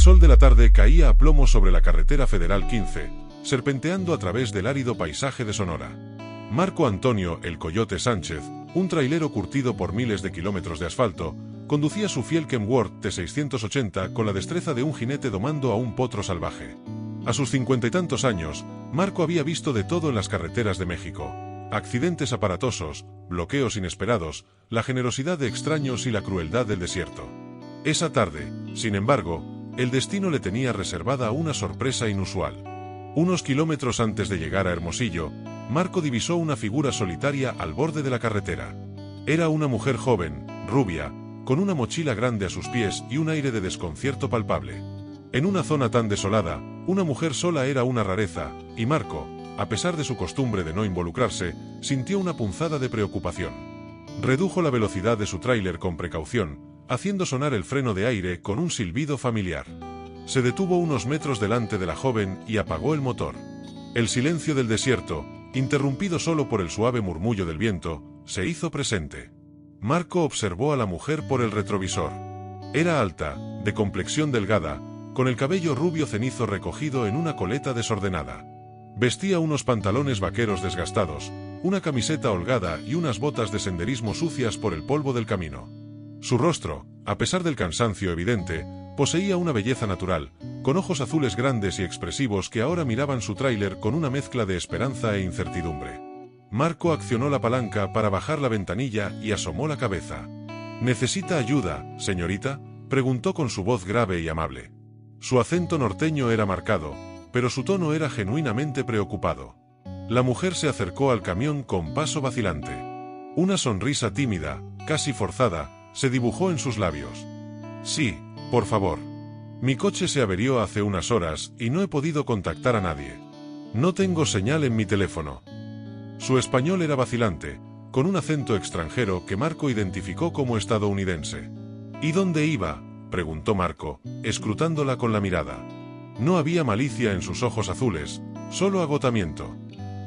sol de la tarde caía a plomo sobre la carretera federal 15, serpenteando a través del árido paisaje de Sonora. Marco Antonio "El Coyote" Sánchez, un trailero curtido por miles de kilómetros de asfalto, conducía su fiel Kenworth T680 con la destreza de un jinete domando a un potro salvaje. A sus 50 y tantos años, Marco había visto de todo en las carreteras de México: accidentes aparatosos, bloqueos inesperados, la generosidad de extraños y la crueldad del desierto. Esa tarde, sin embargo, el destino le tenía reservada una sorpresa inusual. Unos kilómetros antes de llegar a Hermosillo, Marco divisó una figura solitaria al borde de la carretera. Era una mujer joven, rubia, con una mochila grande a sus pies y un aire de desconcierto palpable. En una zona tan desolada, una mujer sola era una rareza, y Marco, a pesar de su costumbre de no involucrarse, sintió una punzada de preocupación. Redujo la velocidad de su tráiler con precaución, haciendo sonar el freno de aire con un silbido familiar. Se detuvo unos metros delante de la joven y apagó el motor. El silencio del desierto, interrumpido solo por el suave murmullo del viento, se hizo presente. Marco observó a la mujer por el retrovisor. Era alta, de complexión delgada, con el cabello rubio cenizo recogido en una coleta desordenada. Vestía unos pantalones vaqueros desgastados, una camiseta holgada y unas botas de senderismo sucias por el polvo del camino. Su rostro, a pesar del cansancio evidente, poseía una belleza natural, con ojos azules grandes y expresivos que ahora miraban su tráiler con una mezcla de esperanza e incertidumbre. Marco accionó la palanca para bajar la ventanilla y asomó la cabeza. ¿Necesita ayuda, señorita?, preguntó con su voz grave y amable. Su acento norteño era marcado, pero su tono era genuinamente preocupado. La mujer se acercó al camión con paso vacilante. Una sonrisa tímida, casi forzada, se dibujó en sus labios. Sí, por favor. Mi coche se averió hace unas horas y no he podido contactar a nadie. No tengo señal en mi teléfono. Su español era vacilante, con un acento extranjero que Marco identificó como estadounidense. ¿Y dónde iba?, preguntó Marco, escrutándola con la mirada. No había malicia en sus ojos azules, solo agotamiento.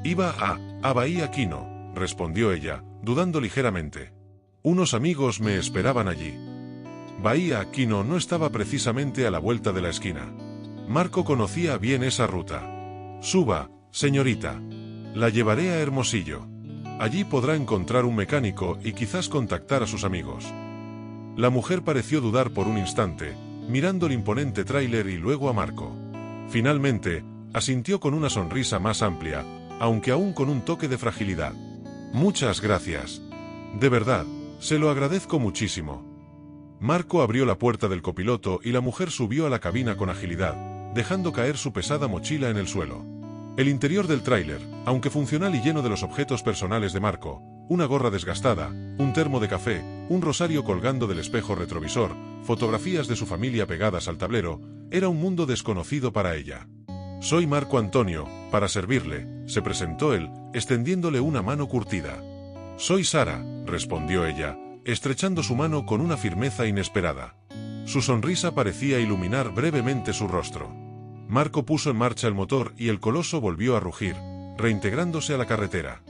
Iba a Bahía Quino, respondió ella, dudando ligeramente. Unos amigos me esperaban allí. Bahía Quino no estaba precisamente a la vuelta de la esquina. Marco conocía bien esa ruta. Suba, señorita. La llevaré a Hermosillo. Allí podrá encontrar un mecánico y quizás contactar a sus amigos. La mujer pareció dudar por un instante, mirando el imponente tráiler y luego a Marco. Finalmente, asintió con una sonrisa más amplia, aunque aún con un toque de fragilidad. Muchas gracias. De verdad, se lo agradezco muchísimo. Marco abrió la puerta del copiloto y la mujer subió a la cabina con agilidad, dejando caer su pesada mochila en el suelo. El interior del tráiler, aunque funcional y lleno de los objetos personales de Marco, una gorra desgastada, un termo de café, un rosario colgando del espejo retrovisor, fotografías de su familia pegadas al tablero, era un mundo desconocido para ella. Soy Marco Antonio, para servirle, se presentó él, extendiéndole una mano curtida. Soy Sara, respondió ella, estrechando su mano con una firmeza inesperada. Su sonrisa parecía iluminar brevemente su rostro. Marco puso en marcha el motor y el coloso volvió a rugir, reintegrándose a la carretera.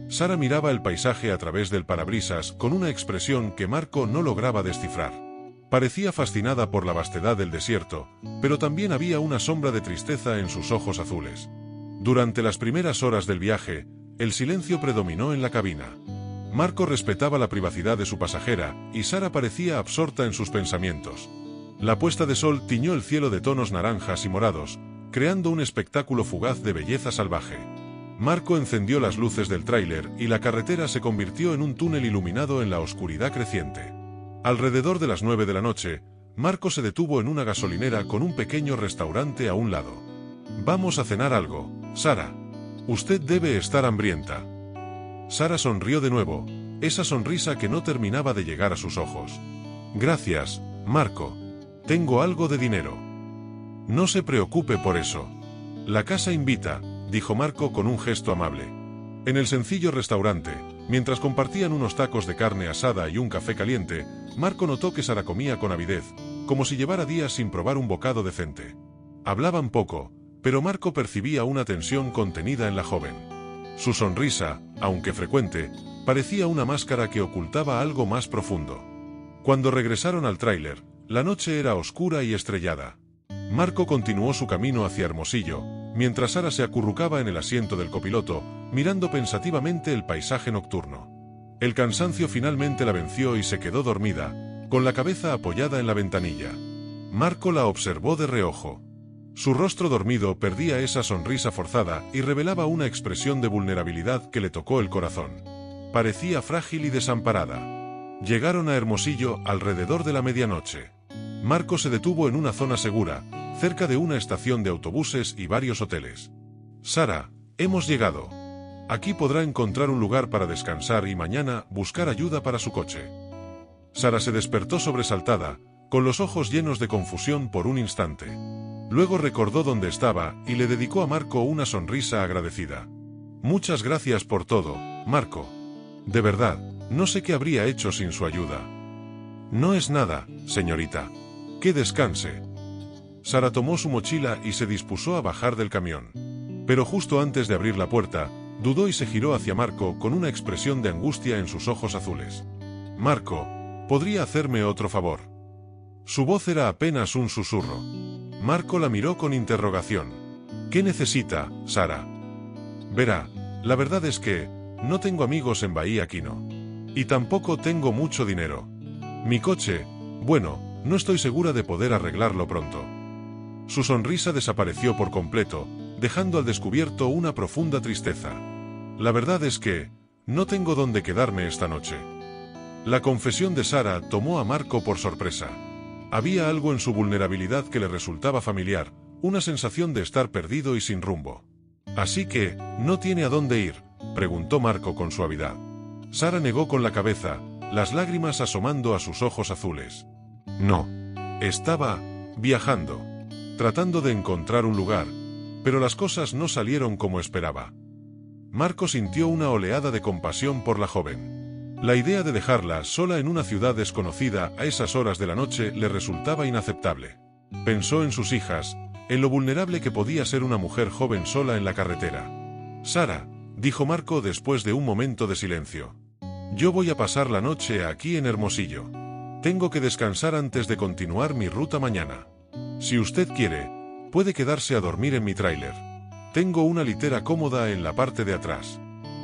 Sara miraba el paisaje a través del parabrisas con una expresión que Marco no lograba descifrar. Parecía fascinada por la vastedad del desierto, pero también había una sombra de tristeza en sus ojos azules. Durante las primeras horas del viaje, el silencio predominó en la cabina. Marco respetaba la privacidad de su pasajera, y Sara parecía absorta en sus pensamientos. La puesta de sol tiñó el cielo de tonos naranjas y morados, creando un espectáculo fugaz de belleza salvaje. Marco encendió las luces del tráiler y la carretera se convirtió en un túnel iluminado en la oscuridad creciente. Alrededor de las 9 de la noche, Marco se detuvo en una gasolinera con un pequeño restaurante a un lado. Vamos a cenar algo, Sara. Usted debe estar hambrienta. Sara sonrió de nuevo, esa sonrisa que no terminaba de llegar a sus ojos. Gracias, Marco. Tengo algo de dinero. No se preocupe por eso. La casa invita, dijo Marco con un gesto amable. En el sencillo restaurante, mientras compartían unos tacos de carne asada y un café caliente, Marco notó que Sara comía con avidez, como si llevara días sin probar un bocado decente. Hablaban poco, pero Marco percibía una tensión contenida en la joven. Su sonrisa, aunque frecuente, parecía una máscara que ocultaba algo más profundo. Cuando regresaron al tráiler, la noche era oscura y estrellada. Marco continuó su camino hacia Hermosillo, mientras Sara se acurrucaba en el asiento del copiloto, mirando pensativamente el paisaje nocturno. El cansancio finalmente la venció y se quedó dormida, con la cabeza apoyada en la ventanilla. Marco la observó de reojo. Su rostro dormido perdía esa sonrisa forzada y revelaba una expresión de vulnerabilidad que le tocó el corazón. Parecía frágil y desamparada. Llegaron a Hermosillo alrededor de la medianoche. Marco se detuvo en una zona segura, cerca de una estación de autobuses y varios hoteles. Sara, hemos llegado. Aquí podrá encontrar un lugar para descansar y mañana buscar ayuda para su coche. Sara se despertó sobresaltada, con los ojos llenos de confusión por un instante. Luego recordó dónde estaba y le dedicó a Marco una sonrisa agradecida. Muchas gracias por todo, Marco. De verdad, no sé qué habría hecho sin su ayuda. No es nada, señorita. Que descanse. Sara tomó su mochila y se dispuso a bajar del camión. Pero justo antes de abrir la puerta, dudó y se giró hacia Marco con una expresión de angustia en sus ojos azules. Marco, ¿podría hacerme otro favor? Su voz era apenas un susurro. Marco la miró con interrogación. ¿Qué necesita, Sara? Verá, la verdad es que no tengo amigos en Bahía Quino. Y tampoco tengo mucho dinero. Mi coche, bueno, no estoy segura de poder arreglarlo pronto. Su sonrisa desapareció por completo, dejando al descubierto una profunda tristeza. La verdad es que no tengo dónde quedarme esta noche. La confesión de Sara tomó a Marco por sorpresa. Había algo en su vulnerabilidad que le resultaba familiar, una sensación de estar perdido y sin rumbo. «¿Así que, no tiene a dónde ir?», preguntó Marco con suavidad. Sara negó con la cabeza, las lágrimas asomando a sus ojos azules. «No. Estaba viajando, tratando de encontrar un lugar, pero las cosas no salieron como esperaba». Marco sintió una oleada de compasión por la joven. La idea de dejarla sola en una ciudad desconocida a esas horas de la noche le resultaba inaceptable. Pensó en sus hijas, en lo vulnerable que podía ser una mujer joven sola en la carretera. «Sara», dijo Marco después de un momento de silencio. «Yo voy a pasar la noche aquí en Hermosillo. Tengo que descansar antes de continuar mi ruta mañana. Si usted quiere, puede quedarse a dormir en mi tráiler. Tengo una litera cómoda en la parte de atrás.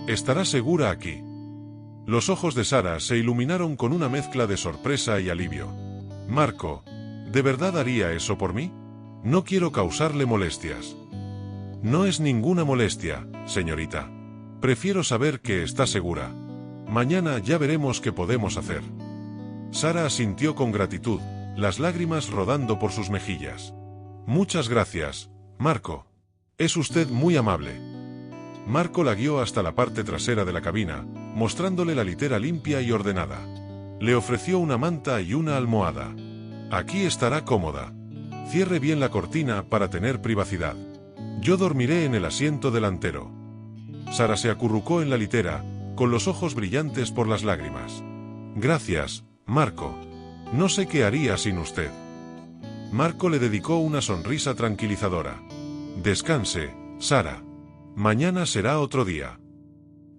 Estará segura aquí». Los ojos de Sara se iluminaron con una mezcla de sorpresa y alivio. «Marco, ¿de verdad haría eso por mí? No quiero causarle molestias». «No es ninguna molestia, señorita. Prefiero saber que está segura. Mañana ya veremos qué podemos hacer». Sara asintió con gratitud, las lágrimas rodando por sus mejillas. «Muchas gracias, Marco. Es usted muy amable». Marco la guió hasta la parte trasera de la cabina, mostrándole la litera limpia y ordenada. Le ofreció una manta y una almohada. «Aquí estará cómoda. Cierre bien la cortina para tener privacidad. Yo dormiré en el asiento delantero». Sara se acurrucó en la litera, con los ojos brillantes por las lágrimas. «Gracias, Marco. No sé qué haría sin usted». Marco le dedicó una sonrisa tranquilizadora. «Descanse, Sara. Mañana será otro día».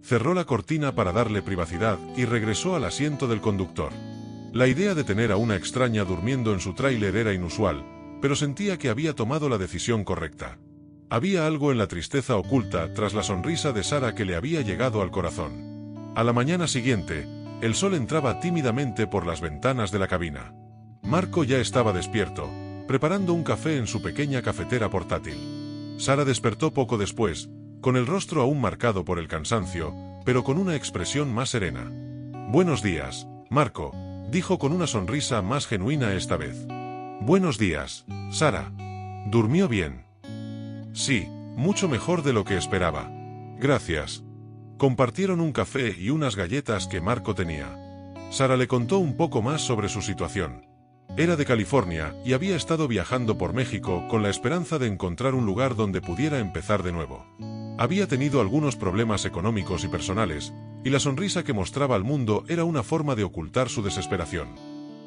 Cerró la cortina para darle privacidad y regresó al asiento del conductor. La idea de tener a una extraña durmiendo en su tráiler era inusual, pero sentía que había tomado la decisión correcta. Había algo en la tristeza oculta tras la sonrisa de Sara que le había llegado al corazón. A la mañana siguiente, el sol entraba tímidamente por las ventanas de la cabina. Marco ya estaba despierto, preparando un café en su pequeña cafetera portátil. Sara despertó poco después, con el rostro aún marcado por el cansancio, pero con una expresión más serena. «Buenos días, Marco», dijo con una sonrisa más genuina esta vez. «Buenos días, Sara. ¿Durmió bien?» «Sí, mucho mejor de lo que esperaba. Gracias». Compartieron un café y unas galletas que Marco tenía. Sara le contó un poco más sobre su situación. Era de California y había estado viajando por México con la esperanza de encontrar un lugar donde pudiera empezar de nuevo. Había tenido algunos problemas económicos y personales, y la sonrisa que mostraba al mundo era una forma de ocultar su desesperación.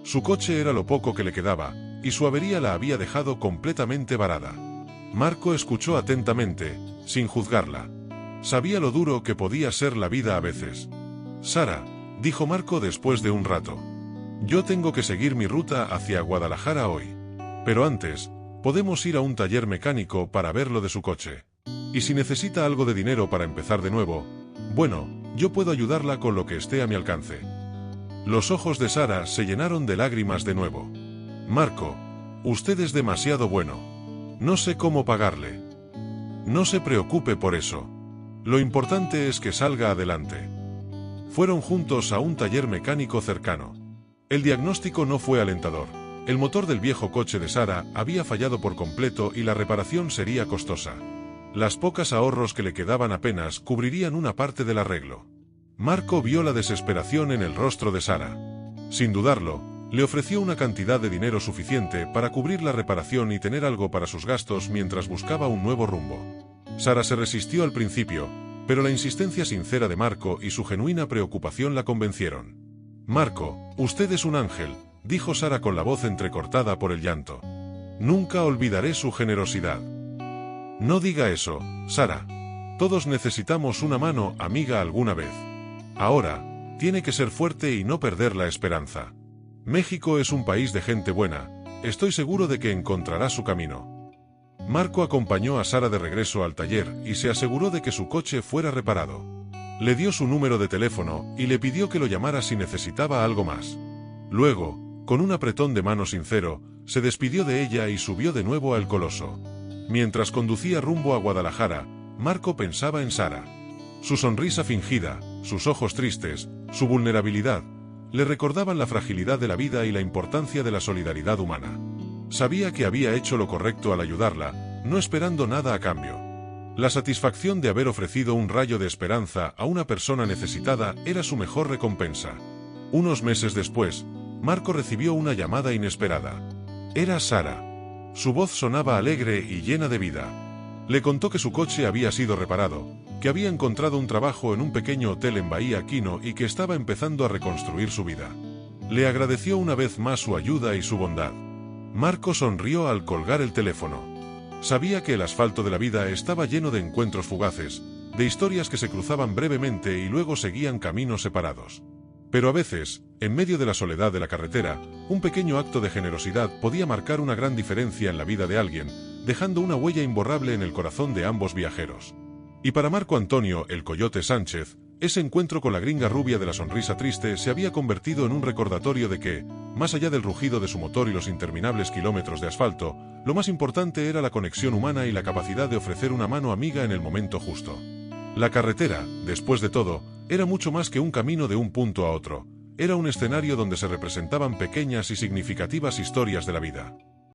Su coche era lo poco que le quedaba, y su avería la había dejado completamente varada. Marco escuchó atentamente, sin juzgarla. Sabía lo duro que podía ser la vida a veces. «Sara», dijo Marco después de un rato. «Yo tengo que seguir mi ruta hacia Guadalajara hoy. Pero antes, Podemos ir a un taller mecánico para ver lo de su coche. Y si necesita algo de dinero para empezar de nuevo, bueno, yo puedo ayudarla con lo que esté a mi alcance. Los ojos de Sara se llenaron de lágrimas de nuevo. Marco, usted es demasiado bueno. No sé cómo pagarle. No se preocupe por eso. Lo importante es que salga adelante. Fueron juntos a un taller mecánico cercano. El diagnóstico no fue alentador. El motor del viejo coche de Sara había fallado por completo y la reparación sería costosa. Las pocas ahorros que le quedaban apenas cubrirían una parte del arreglo. Marco vio la desesperación en el rostro de Sara. Sin dudarlo, le ofreció una cantidad de dinero suficiente para cubrir la reparación y tener algo para sus gastos mientras buscaba un nuevo rumbo. Sara se resistió al principio, pero la insistencia sincera de Marco y su genuina preocupación la convencieron. «Marco, usted es un ángel», dijo Sara con la voz entrecortada por el llanto. «Nunca olvidaré su generosidad». «No diga eso, Sara. Todos necesitamos una mano amiga alguna vez. Ahora, tiene que ser fuerte y no perder la esperanza. México es un país de gente buena, estoy seguro de que encontrará su camino». Marco acompañó a Sara de regreso al taller y se aseguró de que su coche fuera reparado. Le dio su número de teléfono y le pidió que lo llamara si necesitaba algo más. Luego, con un apretón de mano sincero, se despidió de ella y subió de nuevo al Coloso. Mientras conducía rumbo a Guadalajara, Marco pensaba en Sara. Su sonrisa fingida, sus ojos tristes, su vulnerabilidad, le recordaban la fragilidad de la vida y la importancia de la solidaridad humana. Sabía que había hecho lo correcto al ayudarla, no esperando nada a cambio. La satisfacción de haber ofrecido un rayo de esperanza a una persona necesitada era su mejor recompensa. Unos meses después, Marco recibió una llamada inesperada. Era Sara. Su voz sonaba alegre y llena de vida. Le contó que su coche había sido reparado, que había encontrado un trabajo en un pequeño hotel en Bahía Quino y que estaba empezando a reconstruir su vida. Le agradeció una vez más su ayuda y su bondad. Marco sonrió al colgar el teléfono. Sabía que el asfalto de la vida estaba lleno de encuentros fugaces, de historias que se cruzaban brevemente y luego seguían caminos separados. Pero a veces, en medio de la soledad de la carretera, un pequeño acto de generosidad podía marcar una gran diferencia en la vida de alguien, dejando una huella imborrable en el corazón de ambos viajeros. Y para Marco Antonio el Coyote Sánchez, ese encuentro con la gringa rubia de la sonrisa triste se había convertido en un recordatorio de que, más allá del rugido de su motor y los interminables kilómetros de asfalto, lo más importante era la conexión humana y la capacidad de ofrecer una mano amiga en el momento justo. La carretera, después de todo, era mucho más que un camino de un punto a otro, era un escenario donde se representaban pequeñas y significativas historias de la vida.